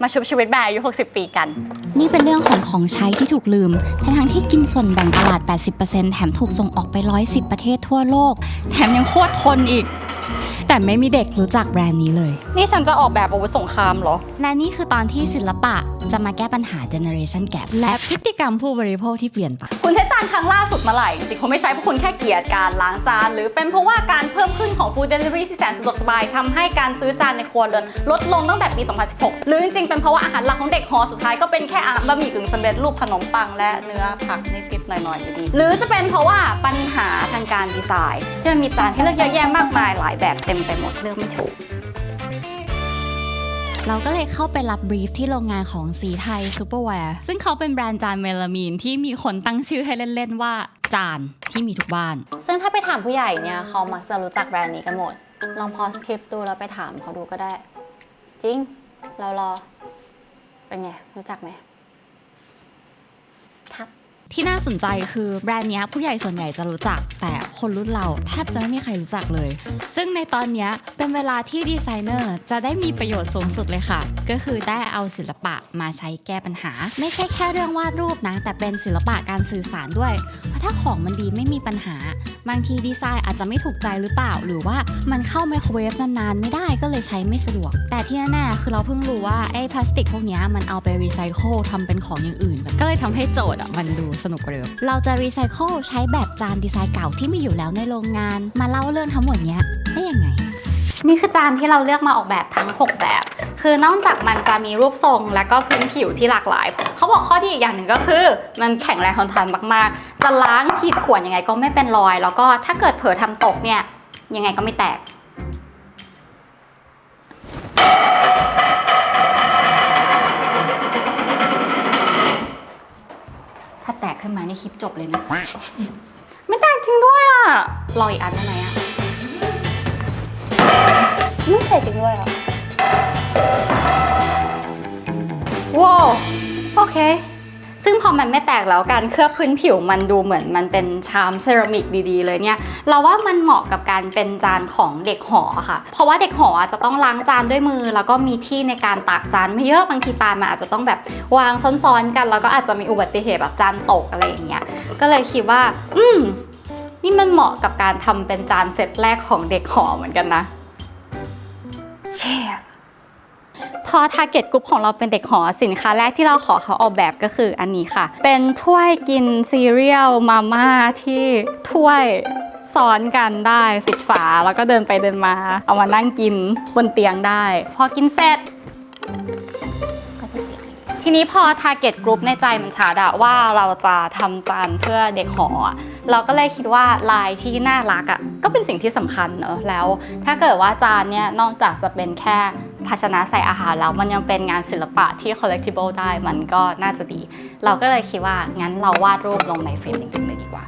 มาชุบชีวิตแบร์อายุ60 ปีกันนี่เป็นเรื่องของใช้ที่ถูกลืมทั้งที่กินส่วนแบ่งตลาด 80% แถมถูกส่งออกไป110ประเทศทั่วโลกแถมยังโคตรทนอีกแต่ไม่มีเด็กรู้จักแบรนด์นี้เลยนี่ฉันจะออกแบบอาวุธสงครามเหรอและนี่คือตอนที่ศิลปะจะมาแก้ปัญหา generation gap และพฤติกรรมผู้บริโภคที่เปลี่ยนไปคุณใช้จานครั้งล่าสุดเมื่อไหร่จริงๆคงไม่ใช่เพราะคุณแค่เกลียดการล้างจานหรือเป็นเพราะว่าการเพิ่มขึ้นของ food delivery ที่แสนสะดวกสบายทำให้การซื้อจานในครัวเรือนลดลงตั้งแต่ปี 2016 หรือจริงๆเป็นเพราะว่าอาหารหลักของเด็กหอสุดท้ายก็เป็นแค่บะหมี่กึ่งสำเร็จรูปขนมปังและเนื้อผักนิดๆหน่อยๆอยู่ดีหรือจะเป็นเพราะว่าปัญหาทางการดีไซน์ที่มันมีจานให้เลือกเยอะแยะมากมายหลายแบบเต็มไปหมดเลือกไม่ถูกเราก็เลยเข้าไปรับบรีฟที่โรงงานของสีไทยซูเปอร์แวร์ซึ่งเขาเป็นแบรนด์จานเมลามีนที่มีคนตั้งชื่อให้เล่นๆว่าจานที่มีทุกบ้านซึ่งถ้าไปถามผู้ใหญ่เนี่ยเขามักจะรู้จักแบรนด์นี้กันหมดลองพอสคริปต์ดูแล้วไปถามเขาดูก็ได้จริงเรารอเป็นไงรู้จักไหมครับที่น่าสนใจคือแบรนด์นี้ผู้ใหญ่ส่วนใหญ่จะรู้จักแต่คนรุ่นเราแทบจะไม่มีใครรู้จักเลยซึ่งในตอนนี้เป็นเวลาที่ดีไซเนอร์จะได้มีประโยชน์สูงสุดเลยค่ะก็คือได้เอาศิลปะมาใช้แก้ปัญหาไม่ใช่แค่เรื่องวาดรูปนะแต่เป็นศิลปะการสื่อสารด้วยเพราะถ้าของมันดีไม่มีปัญหาบางทีดีไซน์อาจจะไม่ถูกใจหรือเปล่าหรือว่ามันเข้าไมโครเวฟนานๆไม่ได้ก็เลยใช้ไม่สะดวกแต่ที่แน่ๆคือเราเพิ่งรู้ว่าไอ้พลาสติกพวกนี้มันเอาไปรีไซเคิลทำเป็นของอย่างอื่นก็เลยทำให้โจทย์มันดูสนุกกว่าเดิมเราจะรีไซเคิลใช้แบบจานดีไซน์เก่าที่มีอยู่แล้วในโรงงานมาเล่าเรื่องทั้งหมดนี้ได้ยังไงนี่คือจานที่เราเลือกมาออกแบบทั้ง6แบบคือนอกจากมันจะมีรูปทรงและก็พื้นผิวที่หลากหลายเขาบอกข้อดีอีกอย่างหนึ่งก็คือมันแข็งแรงทนทานมากๆจะล้างขีดข่วนยังไงก็ไม่เป็นรอยแล้วก็ถ้าเกิดเผลอทำตกเนี่ยยังไงก็ไม่แตกถ้าแตกขึ้นมานี่คลิปจบเลยนะไม่แตกจริงด้วยอ่ะรออีกอันได้ไหมอ่ะไม่แตกจริงด้วยอ่ะว้าวโอเคซึ่งพอมันไม่แตกแล้วการเคลือบพื้นผิวมันดูเหมือนมันเป็นชามเซรามิกดีๆเลยเนี่ยเราว่ามันเหมาะกับการเป็นจานของเด็กหอค่ะเพราะว่าเด็กหอจะต้องล้างจานด้วยมือแล้วก็มีที่ในการตากจานไม่เยอะบางทีจานมันอาจจะต้องแบบวางซ้อนๆกันแล้วก็อาจจะมีอุบัติเหตุแบบจานตกอะไรอย่างเงี้ยก็เลยคิดว่านี่มันเหมาะกับการทำเป็นจานเซตแรกของเด็กหอเหมือนกันนะเช่พอ target group ของเราเป็นเด็กหอสินค้าแรกที่เราขอเขาออกแบบก็คืออันนี้ค่ะเป็นถ้วยกินซีเรียลมาม่าที่ถ้วยซ้อนกันได้ปิดฝาแล้วก็เดินไปเดินมาเอามานั่งกินบนเตียงได้พอกินเสร็จก็จะเสียทีนี้พอ target group ในใจมันชัดอะว่าเราจะทำจานเพื่อเด็กหอเราก็เลยคิดว่าลายที่น่ารักอะก็เป็นสิ่งที่สำคัญเนอะแล้วถ้าเกิดว่าจานเนี่ยนอกจากจะเป็นแค่ภาชนะใส่อาหารแล้วมันยังเป็นงานศิลปะที่ collectible ได้มันก็น่าจะดีเราก็เลยคิดว่างั้นเราวาดรูปลงในเฟรมจริงๆเลยดีกว่า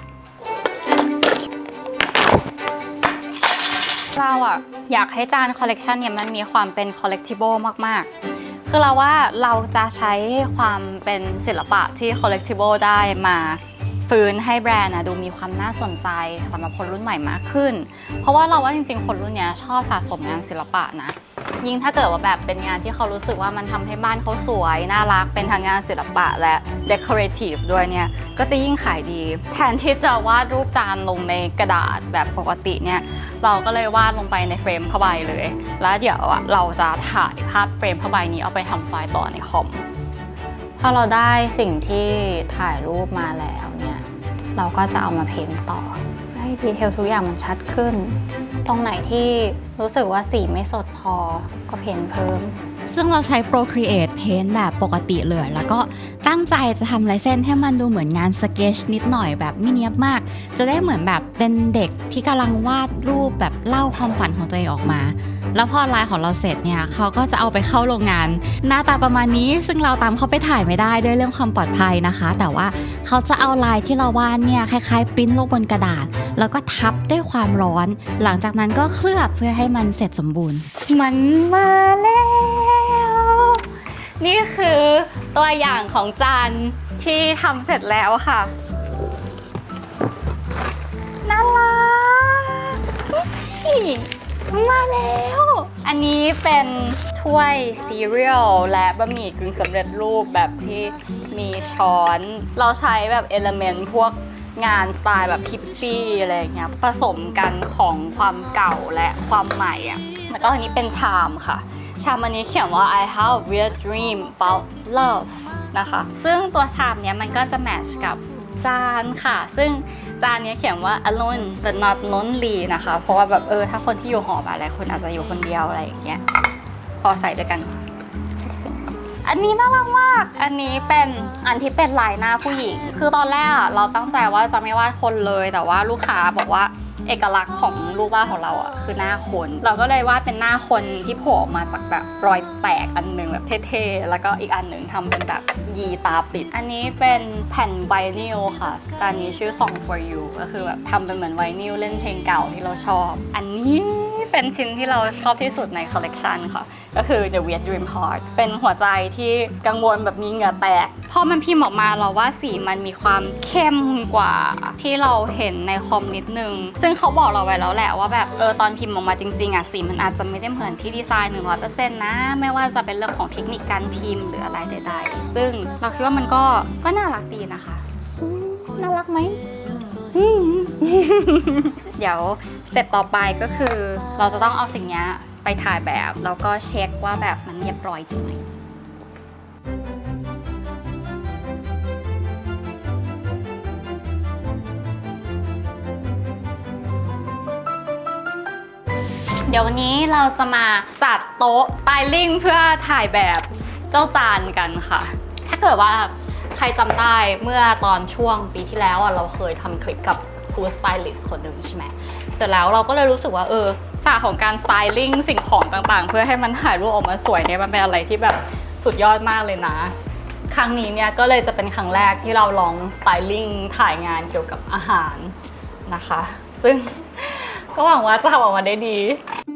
เราอะอยากให้จานคอลเลกชันเนี่ยมันมีความเป็น collectible มากๆคือเราว่าเราจะใช้ความเป็นศิลปะที่ collectible ได้มาฟื้นให้แบรนด์ดูมีความน่าสนใจสำหรับคนรุ่นใหม่มากขึ้นเพราะว่าเราว่าจริงๆคนรุ่นนี้ชอบสะสมงานศิลปะนะยิ่งถ้าเกิดว่าแบบเป็นงานที่เขารู้สึกว่ามันทำให้บ้านเขาสวยน่ารักเป็นทางงานศิลปะและ decorative ด้วยเนี่ยก็จะยิ่งขายดีแทนที่จะวาดรูปจานลงในกระดาษแบบปกติเนี่ยเราก็เลยวาดลงไปในเฟรมผ้าใบเลยแล้วเดี๋ยวเราจะถ่ายภาพเฟรมผ้าใบนี้เอาไปทำไฟล์ต่อในคอมพอเราได้สิ่งที่ถ่ายรูปมาแล้วเนี่ยเราก็จะเอามาเพ้นท์ต่อให้ดีเทลทุกอย่างมันชัดขึ้นตรงไหนที่รู้สึกว่าสีไม่สดพอก็เพ้นท์เพิ่มซึ่งเราใช้ Procreate Paint แบบปกติเลยแล้วก็ตั้งใจจะทำลายเส้นให้มันดูเหมือนงานสเกจนิดหน่อยแบบไม่เนียบมากจะได้เหมือนแบบเป็นเด็กที่กำลังวาดรูปแบบเล่าความฝันของตัวเองออกมาแล้วพอลายของเราเสร็จเนี่ยเขาก็จะเอาไปเข้าโรงงานหน้าตาประมาณนี้ซึ่งเราตามเขาไปถ่ายไม่ได้ด้วยเรื่องความปลอดภัยนะคะแต่ว่าเขาจะเอาลายที่เราวาดเนี่ยคล้ายๆปริ้นลงบนกระดาษแล้วก็ทับด้วยความร้อนหลังจากนั้นก็เคลือบเพื่อให้มันเสร็จสมบูรณ์มันมาแล้วนี่คือตัวอย่างของจานที่ทำเสร็จแล้วค่ะน่ารักนี่มาแล้วอันนี้เป็นถ้ ถ้วยซีเรียลและบะหมี่กึ่งสำเร็จรูปแบบที่มีช้อนเราใช้แบบเอลเมนต์พวกงานสไตล์แบบฮิปปี้อะไรอย่างเงี้ยผสมกันของความเก่าและความใหม่อะแล้วก็อันนี้เป็นชามค่ะชามอันนี้เขียนว่า I have a weird dream about love นะคะซึ่งตัวชามเนี้ยมันก็จะแมทช์กับจานค่ะซึ่งจานนี้เขียนว่า alone but not lonely นะคะเพราะว่าแบบถ้าคนที่อยู่หอแบบหลายคนอาจจะอยู่คนเดียวอะไรอย่างเงี้ยพอใส่ด้วยกันอันนี้น่ารักมากอันนี้เป็นอันที่เป็นลายหน้าผู้หญิงคือตอนแรกเราตั้งใจว่าจะไม่วาดคนเลยแต่ว่าลูกค้าบอกว่าเอกลักษณ์ของรูปวาดของเราอ่ะคือหน้าคนเราก็เลยวาดเป็นหน้าคนที่โผล่ออกมาจากแบบรอยแตกอันหนึ่งแบบเท่ๆแล้วก็อีกอันหนึ่งทำเป็นแบบยีตาปิดอันนี้เป็นแผ่นไวนิลค่ะตอนนี้ชื่อ Song for You ก็คือแบบทำเป็นเหมือนไวนิลเล่นเพลงเก่าที่เราชอบอันนี้เป็นชิ้นที่เราชอบที่สุดในคอลเลกชันค่ะก็คือ The Weird Dream Heart เป็นหัวใจที่กังวลแบบมีเหงื่อแตกพอมันพิมพ์ออกมาเราว่าสีมันมีความเข้มกว่าที่เราเห็นในคอมนิดนึงซึ่งเขาบอกเราไว้แล้วแหละว่าแบบตอนพิมพ์ออกมาจริงๆอ่ะสีมันอาจจะไม่ได้เหมือนที่ดีไซน์ 100% นะไม่ว่าจะเป็นเรื่องของเทคนิคการพิมพ์หรืออะไรใดๆซึ่งเราคิดว่ามันก็น่ารักดีนะคะน่ารักไหม เดี๋ยวสเต็ปต่อไปก็คือเราจะต้องเอาสิ่งนี้ไปถ่ายแบบแล้วก็เช็คว่าแบบมันเรียบร้อยจริงไหมเดี๋ยววันนี้เราจะมาจัดโต๊ะสไตลิ่งเพื่อถ่ายแบบเจ้าจานกันค่ะถ้าเกิดว่าใครจำได้เมื่อตอนช่วงปีที่แล้วเราเคยทำคลิปกับฟู้ดสไตลิสต์คนหนึ่งใช่ไหมเสร็จแล้วเราก็เลยรู้สึกว่าศาสตร์ของการสไตลิ่งสิ่งของต่างๆเพื่อให้มันถ่ายรูปออกมาสวยเนี่ยมันเป็นอะไรที่แบบสุดยอดมากเลยนะครั้งนี้เนี่ยก็เลยจะเป็นครั้งแรกที่เราลองสไตลิ่งถ่ายงานเกี่ยวกับอาหารนะคะซึ่งก็หวังว่าจะทำออกมาได้ดี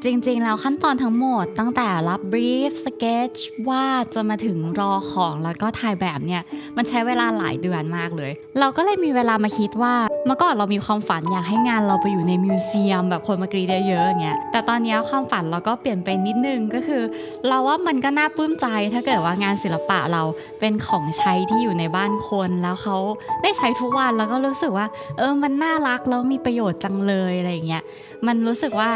จริงๆแล้วขั้นตอนทั้งหมดตั้งแต่รับบรีฟสเก็ตช์วาดจะมาถึงรอของแล้วก็ถ่ายแบบเนี่ยมันใช้เวลาหลายเดือนมากเลยเราก็เลยมีเวลามาคิดว่าเมื่อก่อนเรามีความฝันอยากให้งานเราไปอยู่ในมิวเซียมแบบคนมากรีดเยอะๆอย่างเงี้ยแต่ตอนนี้ความฝันเราก็เปลี่ยนไปนิดนึงก็คือเราว่ามันก็น่าปลื้มใจถ้าเกิดว่างานศิลปะเราเป็นของใช้ที่อยู่ในบ้านคนแล้วเขาได้ใช้ทุกวันแล้วก็รู้สึกว่ามันน่ารักแล้วมีประโยชน์จังเลยอะไรอย่างเงี้ยมันรู้สึกว่า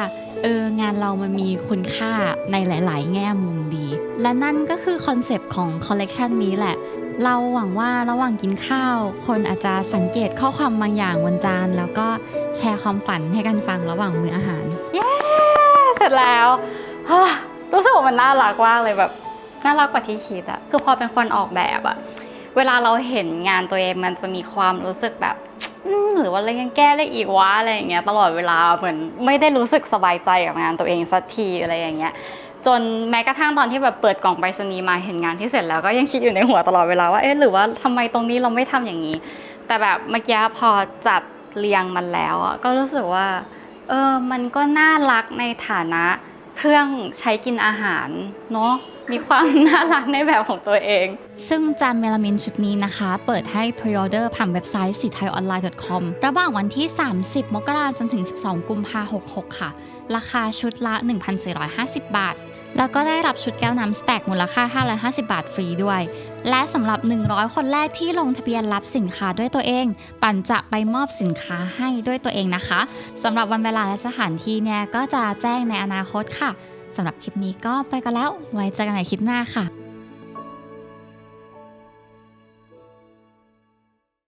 งานเรามันมีคุณค่าในหลายๆแง่มุมดีและนั่นก็คือคอนเซปต์ของคอลเลกชันนี้แหละเราหวังว่าระหว่างกินข้าวคนอาจจะสังเกตข้อความบางอย่างบนจานแล้วก็แชร์ความฝันให้กันฟังระหว่างมื้ออาหารเย้เสร็จแล้วรู้สึกว่ามันน่ารักมากเลยแบบน่ารักกว่าที่คิดอะคือพอเป็นคนออกแบบอะเวลาเราเห็นงานตัวเองมันจะมีความรู้สึกแบบหรือว่าอะไรยังแก้ได้อีกวะอะไรอย่างเงี้ยตลอดเวลาเหมือนไม่ได้รู้สึกสบายใจกับงานตัวเองสักทีอะไรอย่างเงี้ยจนแม้กระทั่งตอนที่แบบเปิดกล่องไปรษณีย์มาเห็นงานที่เสร็จแล้วก็ยังคิดอยู่ในหัวตลอดเวลาว่าหรือว่าทำไมตรงนี้เราไม่ทำอย่างนี้แต่แบบเมื่อกี้พอจัดเรียงมันแล้วก็รู้สึกว่ามันก็น่ารักในฐานะเครื่องใช้กินอาหารเนาะมีความน่ารักในแบบของตัวเองซึ่งจานเมลามินชุดนี้นะคะเปิดให้ pre-order ผ่านเว็บไซต์ sithaionline.com ระหว่างวันที่30 มกราคมจนถึง12 กุมภาพันธ์ 66ค่ะราคาชุดละ 1,450 บาทแล้วก็ได้รับชุดแก้วน้ำสแต็กมูลค่า550 บาทฟรีด้วยและสำหรับ100คนแรกที่ลงทะเบียนรับสินค้าด้วยตัวเองปั่นจะไปมอบสินค้าให้ด้วยตัวเองนะคะสำหรับวันเวลาและสถานที่เนี่ยก็จะแจ้งในอนาคตค่ะสำหรับคลิปนี้ก็ไปกันแล้วไว้เจอกันในคลิปหน้าค่ะ